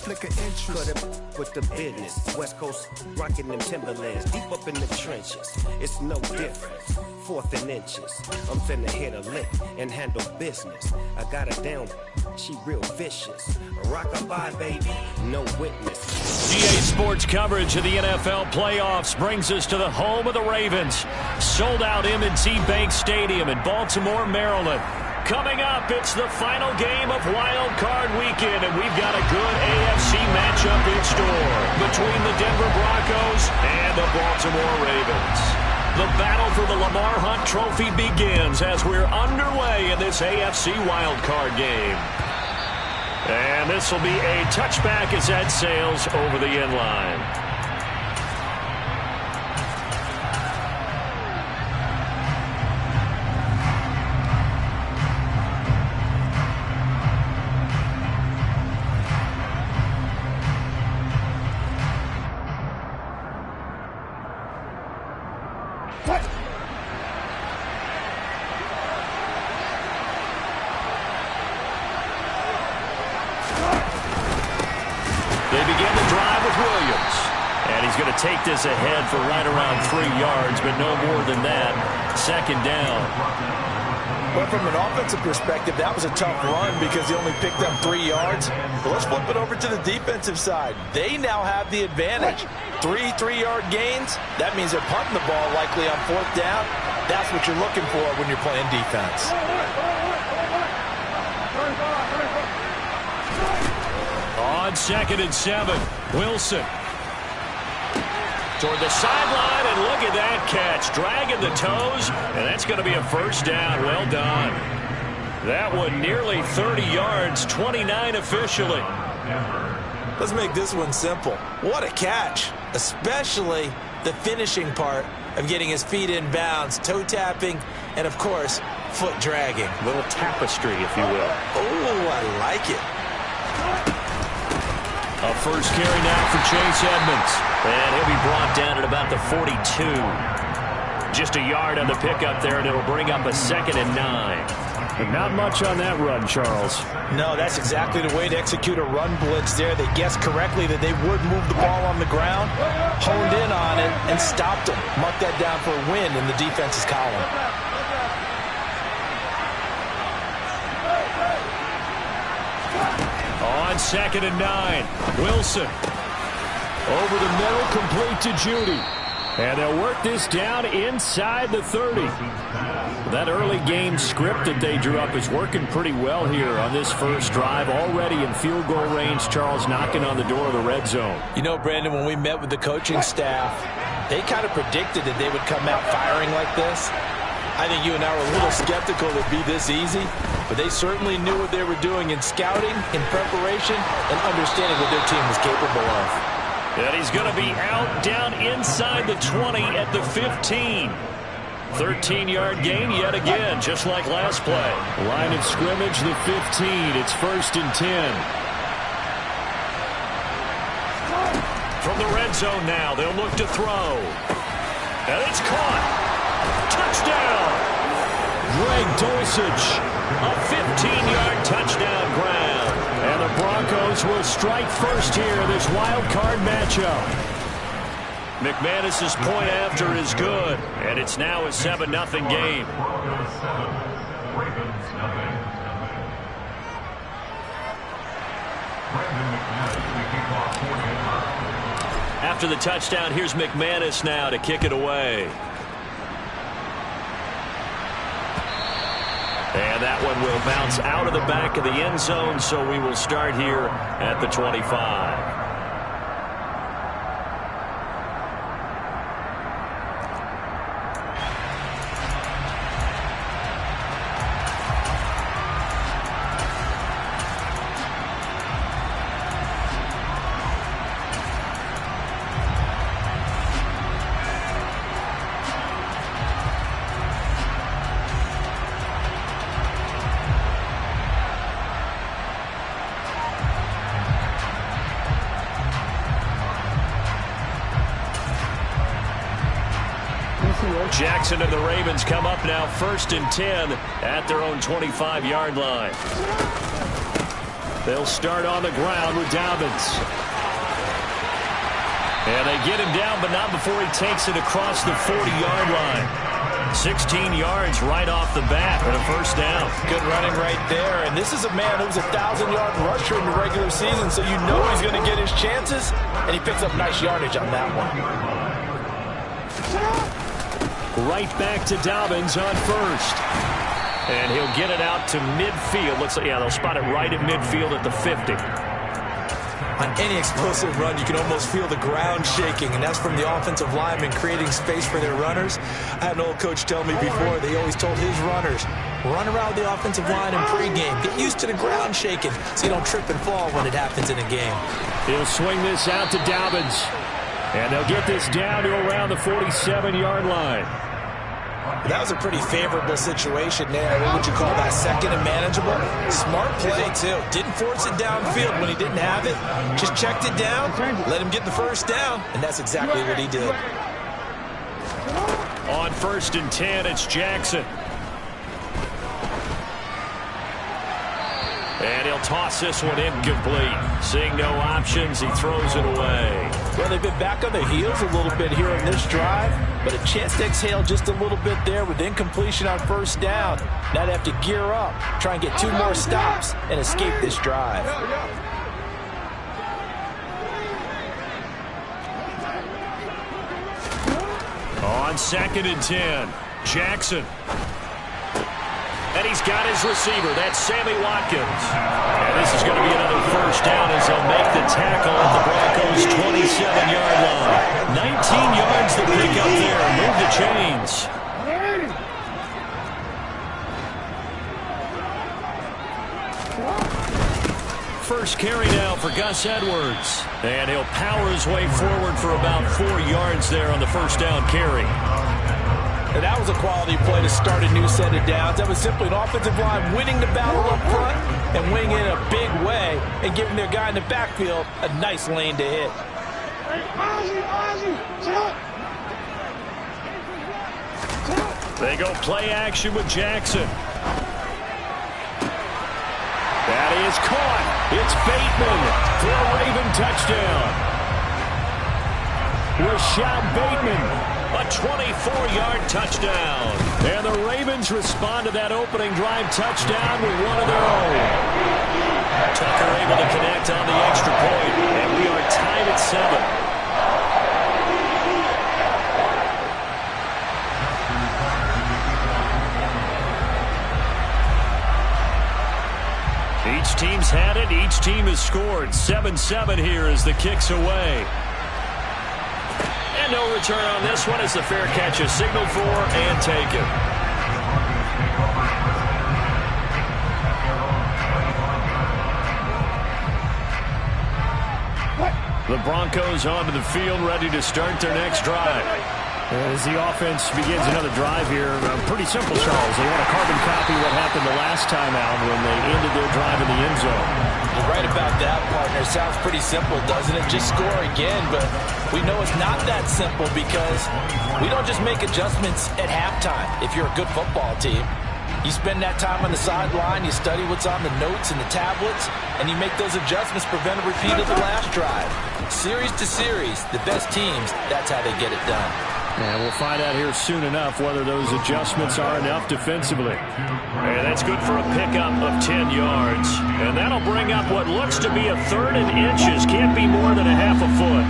conflict of interest. Cut it with the business. West Coast rocking them Timberlands. Deep up in the trenches. It's no different. 4th and inches. I'm finna hit a lick and handle business. I got her down. She real vicious. Rock-a-bye, baby. No witness. GA Sports coverage of the NFL playoffs brings us to the home of the Ravens. Sold out M&T Bank Stadium in Baltimore, Maryland. Coming up, it's the final game of Wild Card Weekend, and we've got a good AFC matchup in store between the Denver Broncos and the Baltimore Ravens. The battle for the Lamar Hunt Trophy begins as we're underway in this AFC Wild Card game. And this will be a touchback as that sails over the end line. Take this ahead for right around 3 yards, but no more than that. 2nd down. Well, from an offensive perspective, that was a tough run because he only picked up 3 yards. But let's flip it over to the defensive side. They now have the advantage. 3 3-yard gains. That means they're punting the ball likely on 4th down. That's what you're looking for when you're playing defense. On 2nd and 7, Wilson. Toward the sideline, and look at that catch. Dragging the toes, and that's going to be a 1st down. Well done. That one nearly 30 yards, 29 officially. Let's make this one simple. What a catch, especially the finishing part of getting his feet in bounds, toe tapping, and, of course, foot dragging. A little tapestry, if you will. Oh, I like it. A 1st carry now for Chase Edmonds. And he'll be brought down at about the 42. Just a yard on the pickup there, and it'll bring up a 2nd and 9. But not much on that run, Charles. No, that's exactly the way to execute a run blitz there. They guessed correctly that they would move the ball on the ground, honed in on it, and stopped them. Mark that down for a win in the defense's column. On 2nd and 9, Wilson. Over the middle, complete to Judy. And they'll work this down inside the 30. That early game script that they drew up is working pretty well here on this first drive. Already in field goal range, Charles knocking on the door of the red zone. You know, Brandon, when we met with the coaching staff, they kind of predicted that they would come out firing like this. I think you and I were a little skeptical it would be this easy, but they certainly knew what they were doing in scouting, in preparation, and understanding what their team was capable of. And he's going to be out down inside the 20 at the 15. 13-yard gain yet again, just like last play. Line of scrimmage, the 15. It's 1st and 10. From the red zone now, they'll look to throw. And it's caught. Touchdown! Greg Dulcich, a 15-yard touchdown grab. And the Broncos will strike first here in this wild card matchup. McManus's point after is good, and it's now a 7-0 game. After the touchdown, here's McManus now to kick it away. And that one will bounce out of the back of the end zone, so we will start here at the 25. Jackson and the Ravens come up now 1st and 10 at their own 25-yard line. They'll start on the ground with Dobbins. And they get him down, but not before he takes it across the 40-yard line. 16 yards right off the bat and a first down. Good running right there. And this is a man who was a 1,000-yard rusher in the regular season, so you know he's going to get his chances. And he picks up nice yardage on that one. Right back to Dobbins on first. And he'll get it out to midfield. Looks like, yeah, they'll spot it right at midfield at the 50. On any explosive run, you can almost feel the ground shaking, and that's from the offensive linemen creating space for their runners. I had an old coach tell me before, they always told his runners, run around the offensive line in pregame. Get used to the ground shaking so you don't trip and fall when it happens in a game. He'll swing this out to Dobbins. And they'll get this down to around the 47-yard line. That was a pretty favorable situation there. What would you call that? Second and manageable? Smart play, too. Didn't force it downfield when he didn't have it. Just checked it down, let him get the first down, and that's exactly what he did. On 1st and 10, it's Jackson. And he'll toss this one incomplete. Seeing no options, he throws it away. Well, they've been back on their heels a little bit here on this drive, but a chance to exhale just a little bit there with incompletion on first down. Now they have to gear up, try and get 2 more stops, and escape this drive. On 2nd and 10, Jackson. And he's got his receiver. That's Sammy Watkins. And this is going to be another first down as they'll make the tackle at the Broncos' 27-yard line. 19 yards to pick up there. Move the chains. First carry now for Gus Edwards. And he'll power his way forward for about 4 yards there on the first down carry. And that was a quality play to start a new set of downs. That was simply an offensive line winning the battle up front and winning it in a big way and giving their guy in the backfield a nice lane to hit. They go play action with Jackson. That is caught. It's Bateman for a Raven touchdown. Rashad Bateman. A 24-yard touchdown. And the Ravens respond to that opening drive touchdown with one of their own. Tucker able to connect on the extra point, and we are tied at 7. Each team's had it. Each team has scored. 7-7 here as the kick's away. And no return on this one as the fair catch is signaled for and taken. The Broncos onto the field, ready to start their next drive. As the offense begins another drive here, pretty simple, Charles. They want to carbon copy what happened the last time out when they ended their drive in the end zone. You're right about that, partner. It sounds pretty simple, doesn't it? Just score again, but we know it's not that simple because we don't just make adjustments at halftime if you're a good football team. You spend that time on the sideline, you study what's on the notes and the tablets, and you make those adjustments, prevent a repeat of the last drive. Series to series, the best teams, that's how they get it done. And we'll find out here soon enough whether those adjustments are enough defensively. And that's good for a pickup of 10 yards. And that'll bring up what looks to be a 3rd and inches. Can't be more than a half a foot.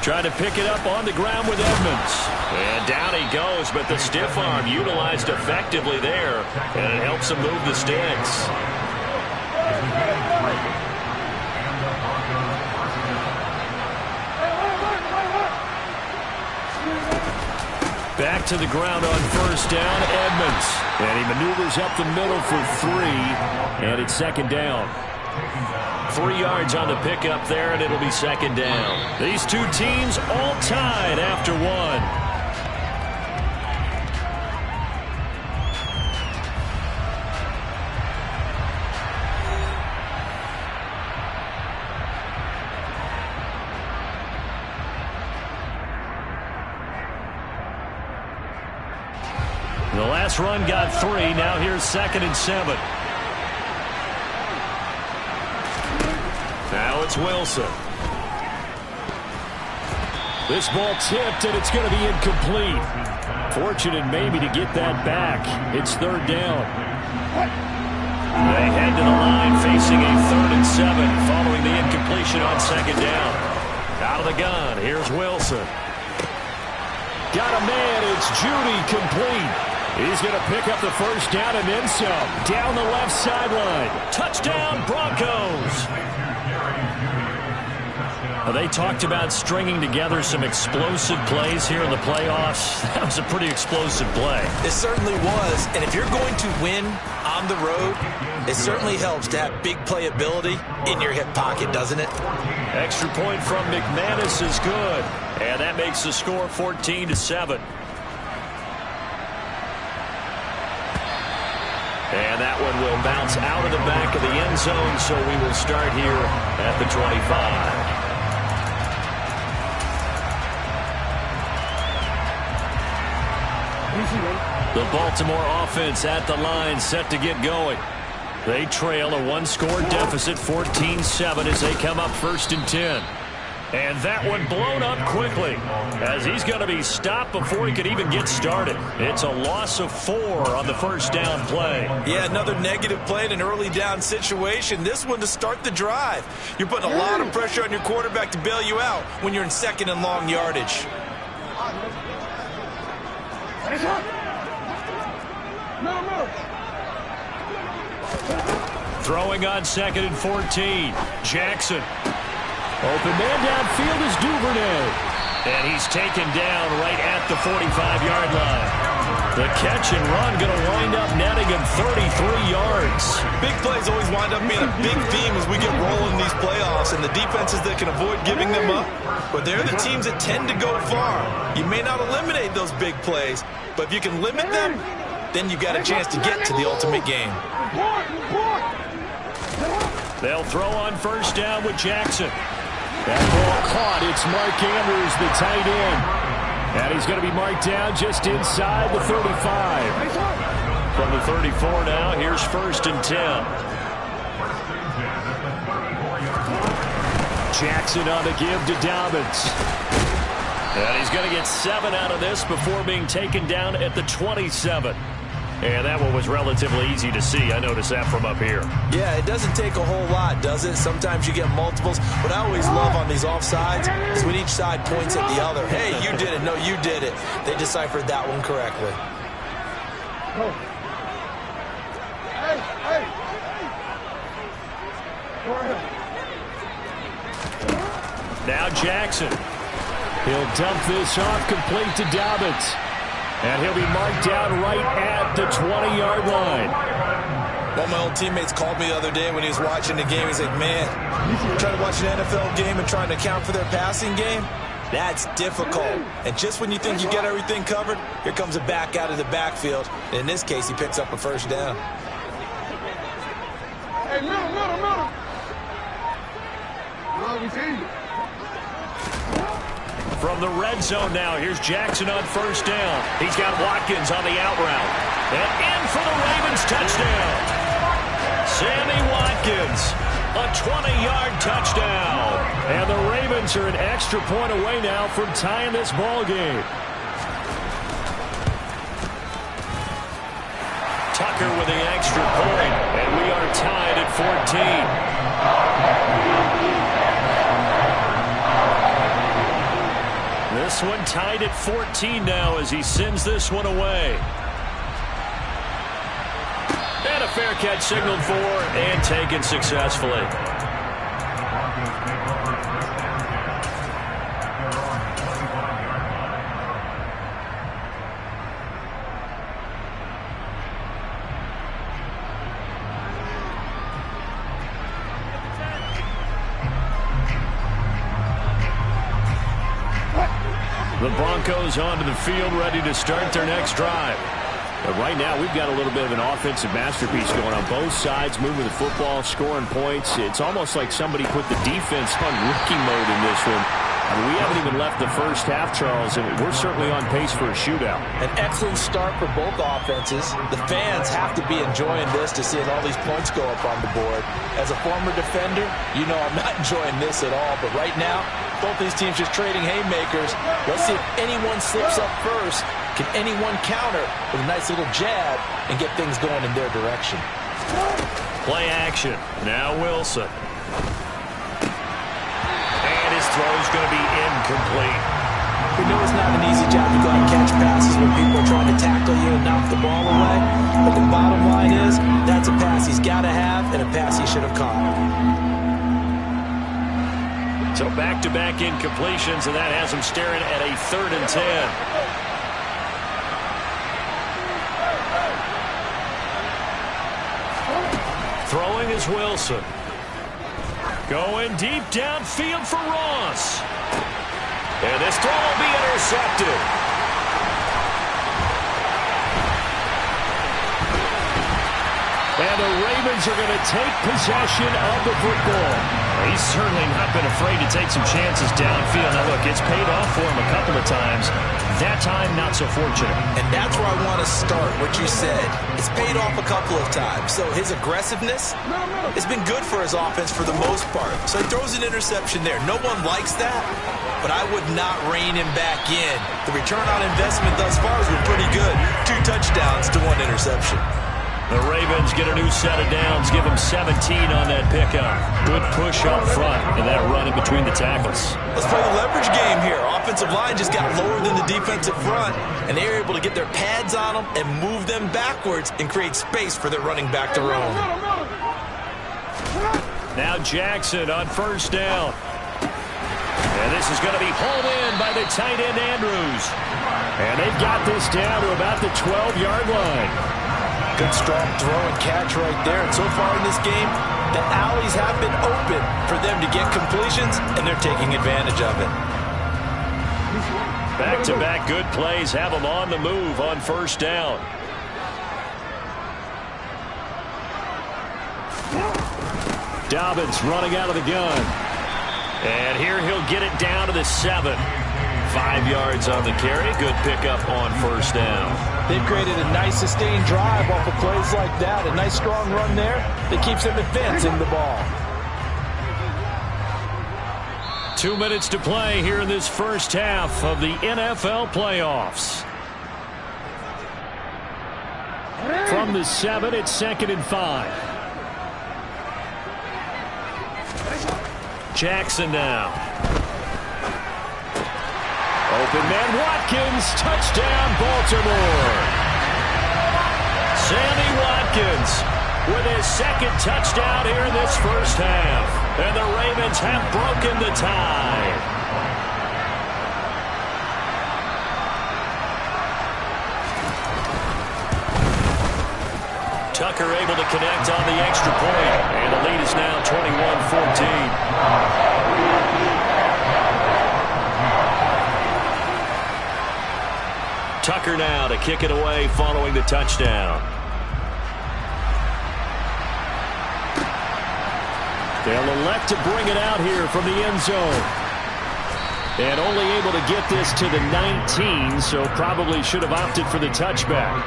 Trying to pick it up on the ground with Edmonds. And down he goes, but the stiff arm utilized effectively there. And it helps him move the sticks. Back to the ground on first down, Edmonds. And he maneuvers up the middle for 3. And it's 2nd down. 3 yards on the pickup there, and it'll be 2nd down. These two teams all tied after 1. The last run got 3. Now here's 2nd and 7. Now it's Wilson. This ball tipped, and it's going to be incomplete. Fortunate maybe to get that back. It's 3rd down. They head to the line facing a 3rd and 7 following the incompletion on 2nd down. Out of the gun, here's Wilson. Got a man, it's Judy, complete. He's going to pick up the 1st down and then some. Down the left sideline. Touchdown, Broncos. They talked about stringing together some explosive plays here in the playoffs. That was a pretty explosive play. It certainly was. And if you're going to win on the road, it certainly helps to have big playability in your hip pocket, doesn't it? Extra point from McManus is good. And that makes the score 14-7. And that one will bounce out of the back of the end zone, so we will start here at the 25. The Baltimore offense at the line, set to get going. They trail a 1-score deficit, 14-7, as they come up 1st and 10. And that one blown up quickly, as he's going to be stopped before he could even get started. It's a loss of 4 on the 1st down play. Yeah, another negative play in an early down situation. This one to start the drive. You're putting a lot of pressure on your quarterback to bail you out when you're in 2nd and long yardage. Throwing on 2nd and 14. Jackson. Open man downfield is Duvernay. And he's taken down right at the 45-yard line. The catch and run going to wind up netting him 33 yards. Big plays always wind up being a big theme as we get rolling these playoffs, and the defenses that can avoid giving them up, but they're the teams that tend to go far. You may not eliminate those big plays, but if you can limit them, then you've got a chance to get to the ultimate game. They'll throw on 1st down with Jackson. That ball caught. It's Mark Andrews, the tight end. And he's going to be marked down just inside the 35. From the 34 now, here's 1st and 10. Jackson on the give to Dobbins. And he's going to get 7 out of this before being taken down at the 27. And that one was relatively easy to see. I noticed that from up here. Yeah, it doesn't take a whole lot, does it? Sometimes you get multiples. What I always love on these offsides is when each side points at the other. Hey, you did it. No, you did it. They deciphered that one correctly. Now Jackson. He'll dump this off complete to Dobbins. And he'll be marked down right at the 20-yard line. Well, my old teammates called me the other day when he was watching the game. He's like, man, trying to watch an NFL game and trying to account for their passing game? That's difficult. And just when you think you get everything covered, here comes a back out of the backfield. And in this case, he picks up a 1st down. Hey, middle. Well, we see you. From the red zone now, here's Jackson on 1st down. He's got Watkins on the out route. And in for the Ravens touchdown. Sammy Watkins, a 20-yard touchdown. And the Ravens are an extra point away now from tying this ball game. Tucker with the extra point, and we are tied at 14. This one tied at 14 now as he sends this one away. And a fair catch signaled for and taken successfully. The Broncos onto the field, ready to start their next drive. But right now, we've got a little bit of an offensive masterpiece going on both sides, moving the football, scoring points. It's almost like somebody put the defense on rookie mode in this one. I mean, we haven't even left the first half, Charles, and we're certainly on pace for a shootout. An excellent start for both offenses. The fans have to be enjoying this to see all these points go up on the board. As a former defender, you know I'm not enjoying this at all. But right now, both these teams just trading haymakers. Let's see if anyone slips up first. Can anyone counter with a nice little jab and get things going in their direction? Play action. Now Wilson. And his throw is going to be incomplete. We know it's not an easy job to go out and catch passes when people are trying to tackle you and knock the ball away. But the bottom line is, that's a pass he's got to have and a pass he should have caught. So back-to-back incompletions, and that has him staring at a 3rd and 10. Throwing is Wilson. Going deep downfield for Ross. And this throw will be intercepted. And the Ravens are going to take possession of the football. He's certainly not been afraid to take some chances downfield. Now, look, it's paid off for him a couple of times. That time, not so fortunate. And that's where I want to start, what you said. It's paid off a couple of times. So his aggressiveness has been good for his offense for the most part. So he throws an interception there. No one likes that, but I would not rein him back in. The return on investment thus far has been pretty good. 2 touchdowns to 1 interception. The Ravens get a new set of downs, give them 17 on that pickup. Good push up front and that run in between the tackles. Let's play the leverage game here. Offensive line just got lower than the defensive front, and they were able to get their pads on them and move them backwards and create space for their running back to roam. Now Jackson on 1st down. And this is going to be hauled in by the tight end Andrews. And they've got this down to about the 12-yard line. Good strong throw and catch right there. And so far in this game, the alleys have been open for them to get completions, and they're taking advantage of it. Back-to-back good plays have them on the move on 1st down. Dobbins running out of the gun. And here he'll get it down to the 7. 5 yards on the carry. Good pickup on 1st down. They've created a nice sustained drive off of plays like that. A nice strong run there that keeps them advancing the ball. 2 minutes to play here in this first half of the NFL playoffs. From the 7, it's 2nd and 5. Jackson now. Open man Watkins, touchdown Baltimore. Sammy Watkins with his 2nd touchdown here in this first half. And the Ravens have broken the tie. Tucker able to connect on the extra point. And the lead is now 21-14. Tucker now to kick it away following the touchdown. They'll elect to bring it out here from the end zone. And only able to get this to the 19, so probably should have opted for the touchback.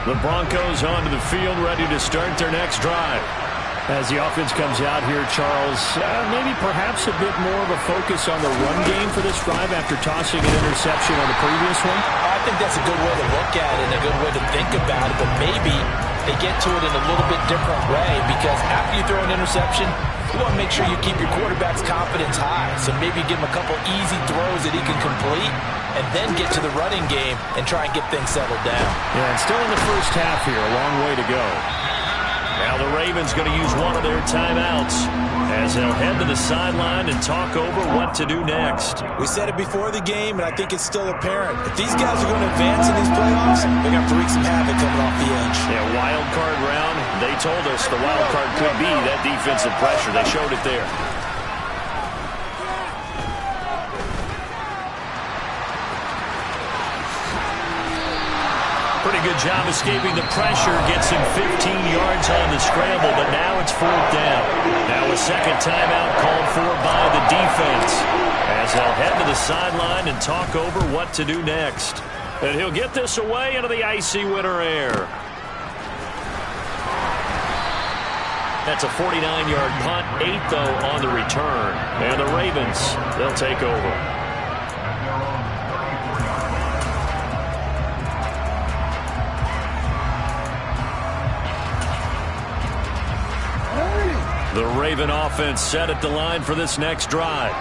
The Broncos onto the field, ready to start their next drive. As the offense comes out here, Charles, maybe perhaps a bit more of a focus on the run game for this drive after tossing an interception on the previous one? I think that's a good way to look at it and a good way to think about it, but maybe they get to it in a little bit different way, because after you throw an interception, you want to make sure you keep your quarterback's confidence high. So maybe give him a couple easy throws that he can complete and then get to the running game and try and get things settled down. Yeah, and still in the first half here, a long way to go. Now the Ravens going to use one of their timeouts as they'll head to the sideline and talk over what to do next. We said it before the game, and I think it's still apparent. If these guys are going to advance in these playoffs, they're going to have to wreak some havoc coming off the edge. Yeah, wild card round. They told us the wild card could be that defensive pressure. They showed it there. Pretty good job escaping the pressure. Gets him 15 yards on the scramble, but now it's 4th down. Now a second timeout called for by the defense, as they'll head to the sideline and talk over what to do next. And he'll get this away into the icy winter air. That's a 49-yard punt, 8 though on the return. And the Ravens, they'll take over. The Raven offense set at the line for this next drive.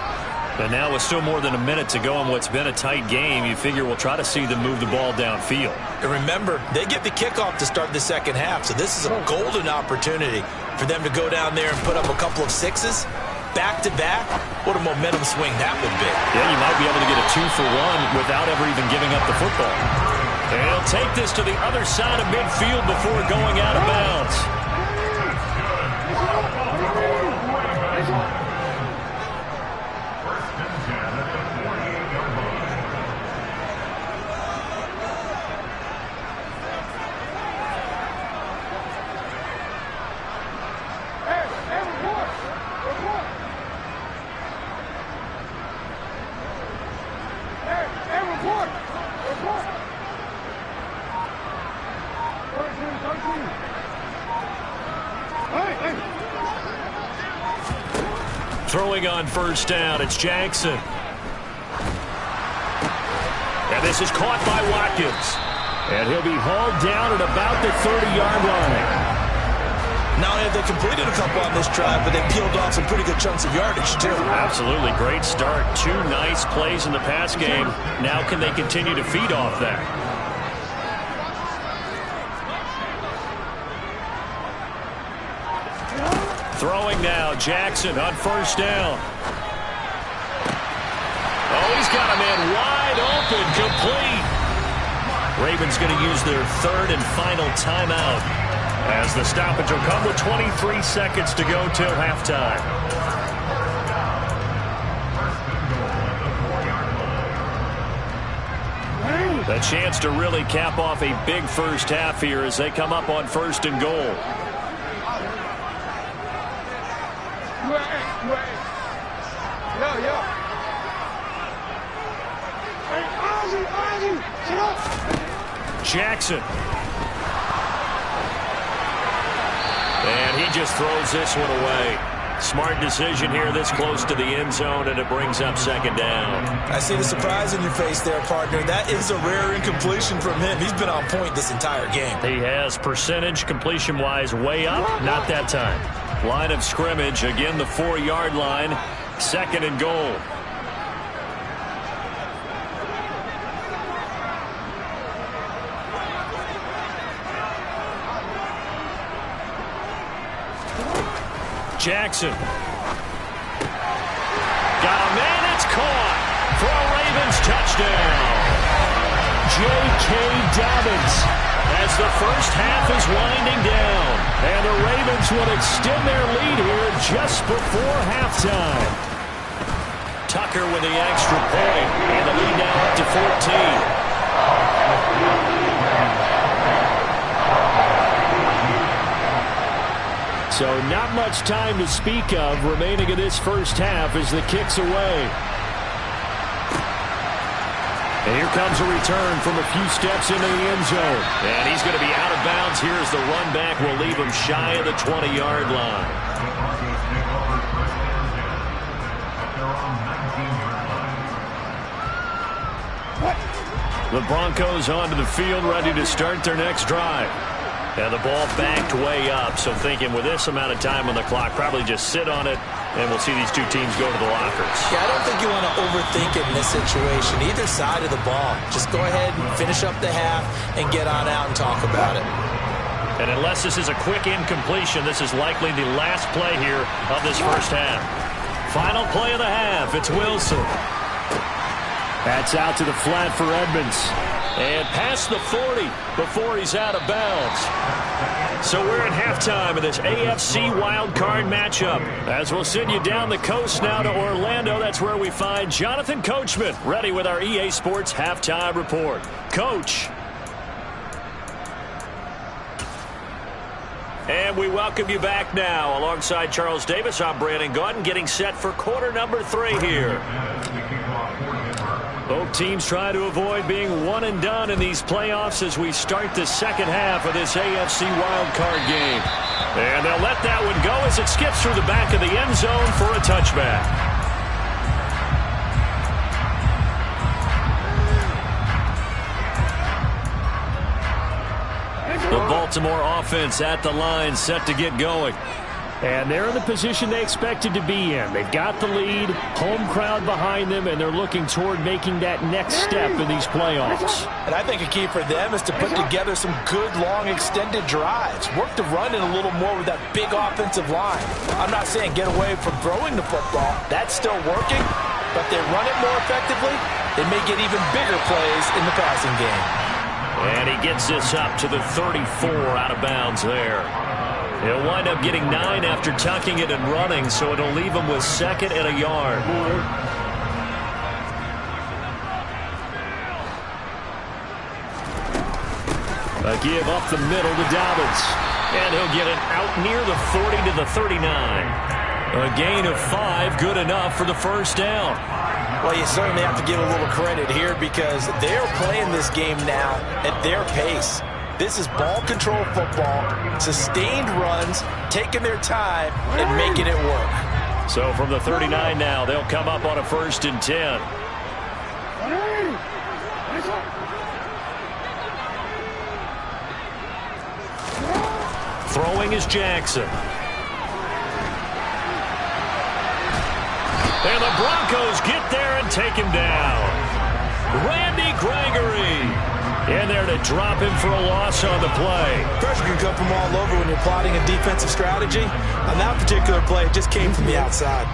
And now with still more than a minute to go in what's been a tight game, you figure we'll try to see them move the ball downfield. And remember, they get the kickoff to start the second half, so this is a golden opportunity for them to go down there and put up a couple of sixes back-to-back. What a momentum swing that would be. Yeah, you might be able to get a 2-for-1 without ever even giving up the football. And he'll take this to the other side of midfield before going out of bounds. Throwing on 1st down, it's Jackson. And this is caught by Watkins. And he'll be hauled down at about the 30-yard line. Not only have they completed a couple on this drive, but they peeled off some pretty good chunks of yardage, too. Absolutely. Great start. 2 nice plays in the pass game. Now can they continue to feed off that? Throwing now, Jackson on 1st down. Oh, he's got a man wide open, complete. Ravens going to use their 3rd and final timeout, as the stoppage will come with 23 seconds to go till halftime. A chance to really cap off a big first half here as they come up on 1st and goal. Jackson. And he just throws this one away. Smart decision here this close to the end zone, and it brings up 2nd down. I see the surprise in your face there, partner. That is a rare incompletion from him. He's been on point this entire game. He has percentage completion-wise way up. Not that time. Line of scrimmage, again the 4-yard line. 2nd and goal. Jackson. Got a man, it's caught for a Ravens touchdown. J.K. Dobbins as the first half is winding down. And the Ravens will extend their lead here just before halftime. Tucker with the extra point, and the lead now up to 14. So not much time to speak of remaining in this first half as the kick's away. And here comes a return from a few steps into the end zone. And he's going to be out of bounds here as the run back will leave him shy of the 20-yard line. The Broncos onto the field ready to start their next drive. And the ball backed way up, so thinking with this amount of time on the clock, probably just sit on it, and we'll see these two teams go to the lockers. Yeah, I don't think you want to overthink it in this situation, either side of the ball. Just go ahead and finish up the half and get on out and talk about it. And unless this is a quick incompletion, this is likely the last play here of this first half. Final play of the half, it's Wilson. That's out to the flat for Edmonds. And past the 40 before he's out of bounds. So we're at halftime of this AFC wildcard matchup. As we'll send you down the coast now to Orlando, that's where we find Jonathan Coachman ready with our EA Sports halftime report. Coach. And we welcome you back now. Alongside Charles Davis, I'm Brandon Gaudin, getting set for quarter number 3 here. Both teams try to avoid being one and done in these playoffs as we start the second half of this AFC wildcard game. And they'll let that one go as it skips through the back of the end zone for a touchback. The Baltimore offense at the line, set to get going. And they're in the position they expected to be in. They've got the lead, home crowd behind them, and they're looking toward making that next step in these playoffs. And I think a key for them is to put together some good, long, extended drives. Work the run in a little more with that big offensive line. I'm not saying get away from throwing the football. That's still working. But if they run it more effectively, they may get even bigger plays in the passing game. And he gets this up to the 34 out of bounds there. He'll wind up getting 9 after tucking it and running, so it'll leave him with 2nd and a yard. A give up the middle to Dobbins. And he'll get it out near the 40 to the 39. A gain of 5, good enough for the first down. Well, you certainly have to give a little credit here because they're playing this game now at their pace. This is ball control football, sustained runs, taking their time and making it work. So from the 39 now, they'll come up on a 1st and 10. Throwing is Jackson. And the Broncos get there and take him down. Randy Gregory in there to drop him for a loss on the play. Pressure can come from all over when you're plotting a defensive strategy. On that particular play, it just came from the outside.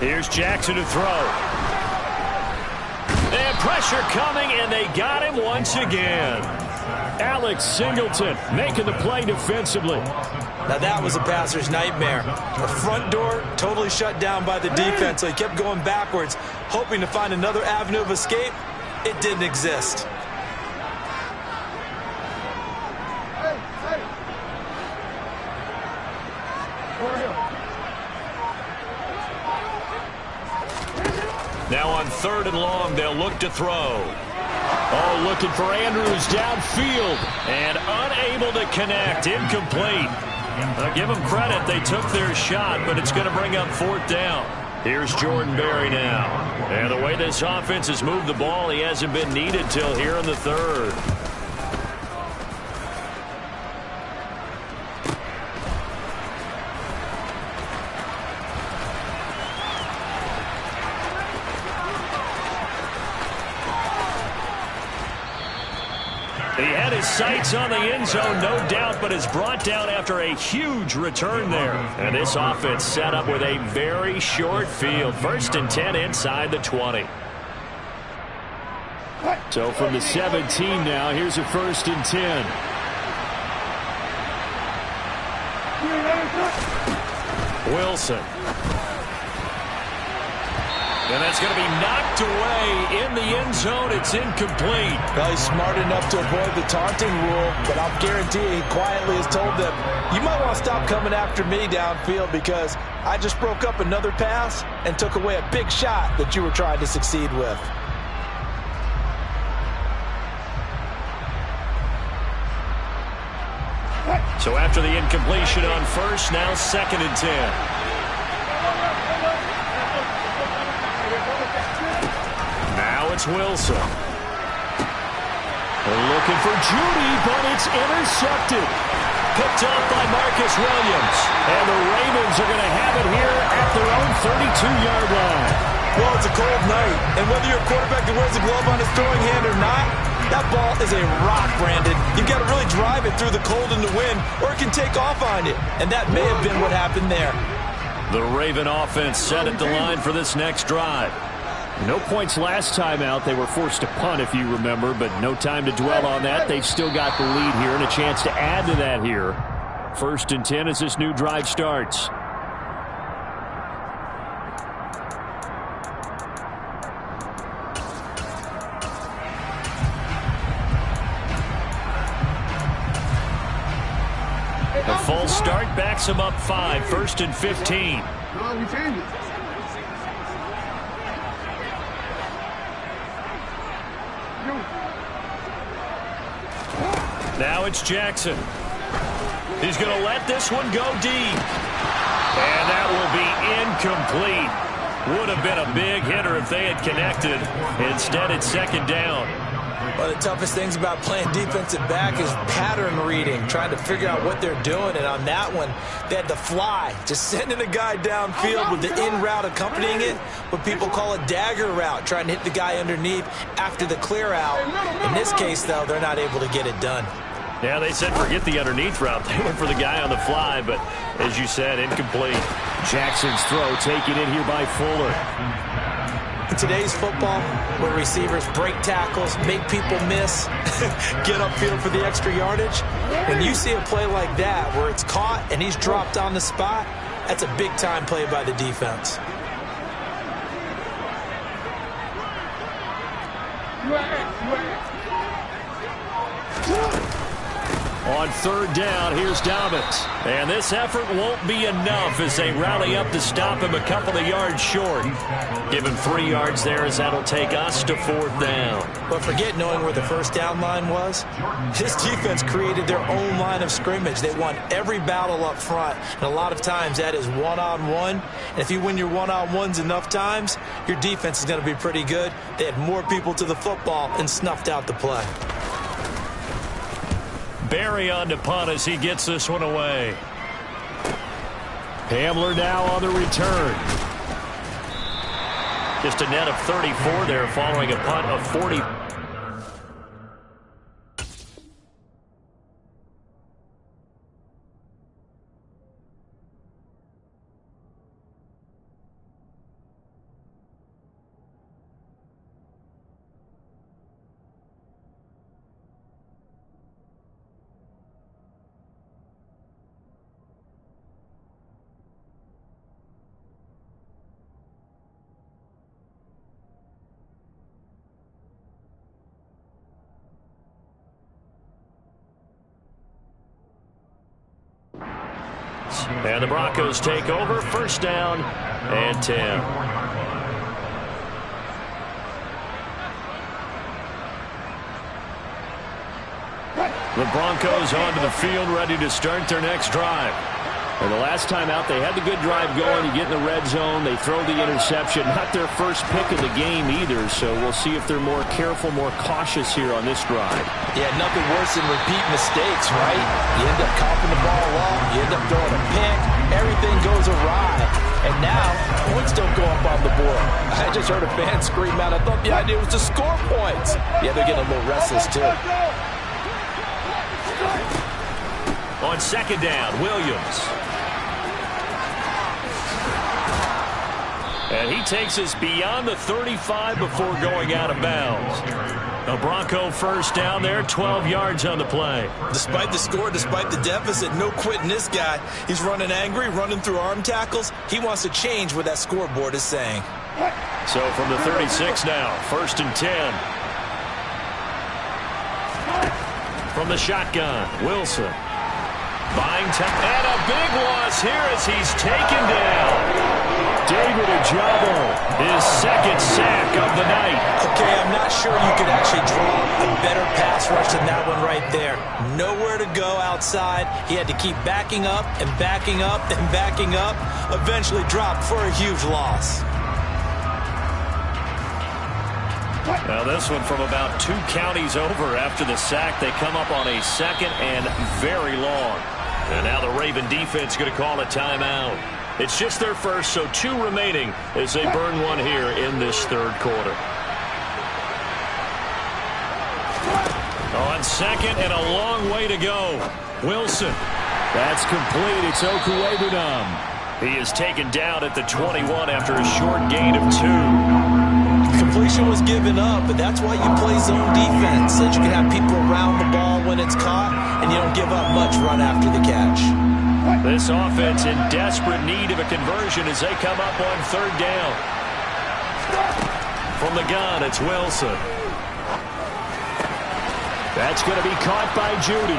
Here's Jackson to throw. And pressure coming, and they got him once again. Alex Singleton making the play defensively. Now that was a passer's nightmare. The front door totally shut down by the defense, so he kept going backwards, hoping to find another avenue of escape. It didn't exist. Now on 3rd and long, they'll look to throw. Oh, looking for Andrews downfield and unable to connect. Incomplete. I'll give them credit. They took their shot, but it's going to bring up 4th down. Here's Jordan Berry now. And the way this offense has moved the ball, he hasn't been needed till here in the 3rd. He had his sights on the end zone, no doubt, but is brought down after a huge return there. And this offense set up with a very short field. 1st and 10 inside the 20. So from the 17 now, here's a 1st and 10. Wilson. And that's going to be knocked away in the end zone. It's incomplete. Well, he's smart enough to avoid the taunting rule, but I'll guarantee he quietly has told them, you might want to stop coming after me downfield because I just broke up another pass and took away a big shot that you were trying to succeed with. So after the incompletion on 1st, now 2nd and 10. It's Wilson. They're looking for Judy, but it's intercepted. Picked up by Marcus Williams. And the Ravens are going to have it here at their own 32-yard line. Well, it's a cold night, and whether you're a quarterback that wears a glove on his throwing hand or not, that ball is a rock, Brandon. You've got to really drive it through the cold and the wind, or it can take off on you. And that may have been what happened there. The Raven offense set at the line for this next drive. No points last time out. They were forced to punt, if you remember, but no time to dwell on that. They've still got the lead here and a chance to add to that here. 1st and 10 as this new drive starts. false start backs him up 5, 1st and 15. No, we change it. Now it's Jackson. He's going to let this one go deep. And that will be incomplete. Would have been a big hitter if they had connected. Instead, it's 2nd down. One of the toughest things about playing defensive back is pattern reading, trying to figure out what they're doing. And on that one, they had to fly, just sending a guy downfield with the in route accompanying it, what people call a dagger route, trying to hit the guy underneath after the clear out. In this case, though, they're not able to get it done. Yeah, they said forget the underneath route. They went for the guy on the fly, but as you said, incomplete. Jackson's throw taken in here by Fuller. In today's football, where receivers break tackles, make people miss, get upfield for the extra yardage, when you see a play like that where it's caught and he's dropped on the spot, that's a big-time play by the defense. On 3rd down, here's Dobbins. And this effort won't be enough as they rally up to stop him a couple of yards short. Give him 3 yards there as that'll take us to 4th down. But forget knowing where the 1st down line was. This defense created their own line of scrimmage. They won every battle up front, and a lot of times that is one-on-one. And if you win your one-on-ones enough times, your defense is going to be pretty good. They had more people to the football and snuffed out the play. Barry on to punt as he gets this one away. Hamler now on the return. Just a net of 34 there following a punt of 40. And the Broncos take over, 1st down and 10. The Broncos onto the field, ready to start their next drive. And the last time out, they had the good drive going. You get in the red zone, they throw the interception. Not their first pick of the game either, so we'll see if they're more careful, more cautious here on this drive. Yeah, nothing worse than repeat mistakes, right? You end up coughing the ball off, you end up throwing a pick, everything goes awry. And now, points don't go up on the board. I just heard a fan scream out, I thought the idea was to score points. Yeah, they're getting a little restless too. On 2nd down, Williams. And he takes us beyond the 35 before going out of bounds. A Bronco 1st down there, 12 yards on the play. Despite the score, despite the deficit, no quitting this guy. He's running angry, running through arm tackles. He wants to change what that scoreboard is saying. So from the 36 now, 1st and 10. From the shotgun, Wilson. Buying time, and a big loss here as he's taken down. David Ojabo, his 2nd sack of the night. Okay, I'm not sure you could actually draw a better pass rush than that one right there. Nowhere to go outside. He had to keep backing up and backing up and backing up. Eventually dropped for a huge loss. Now this one from about 2 counties over after the sack. They come up on a 2nd and very long. And now the Raven defense going to call a timeout. It's just their first, so 2 remaining as they burn one here in this 3rd quarter. On 2nd and a long way to go. Wilson. That's complete. It's Okuwebunam. He is taken down at the 21 after a short gain of 2. Completion was given up, but that's why you play zone defense, so that you can have people around the ball when it's caught, and you don't give up much run after the catch. This offense in desperate need of a conversion as they come up on 3rd down. From the gun, it's Wilson. That's going to be caught by Judy.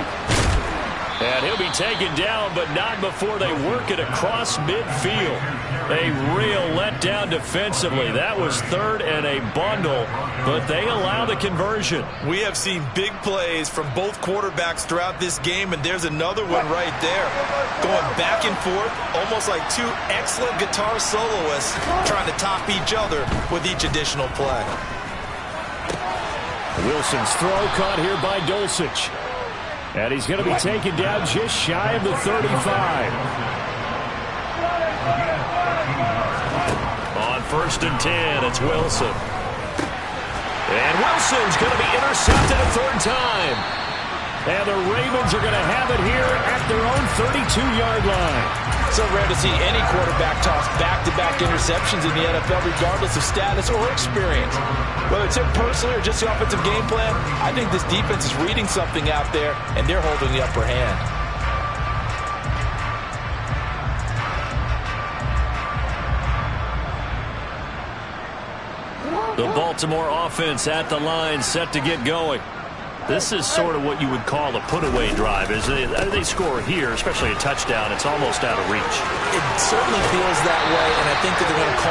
And he'll be taken down, but not before they work it across midfield. A real letdown defensively. That was third and a bundle, but they allow the conversion. We have seen big plays from both quarterbacks throughout this game, and there's another one right there. Going back and forth, almost like two excellent guitar soloists trying to top each other with each additional play. Wilson's throw caught here by Dulcich. And he's going to be taken down just shy of the 35. On 1st and 10, it's Wilson. And Wilson's going to be intercepted a third time. And the Ravens are going to have it here at their own 32-yard line. So rare to see any quarterback toss back-to-back interceptions in the NFL, regardless of status or experience. Whether it's him personally or just the offensive game plan, I think this defense is reading something out there, and they're holding the upper hand. The Baltimore offense at the line, set to get going. This is sort of what you would call a put-away drive. As they score here, especially a touchdown, it's almost out of reach. It certainly feels that way, and I think that they're going to call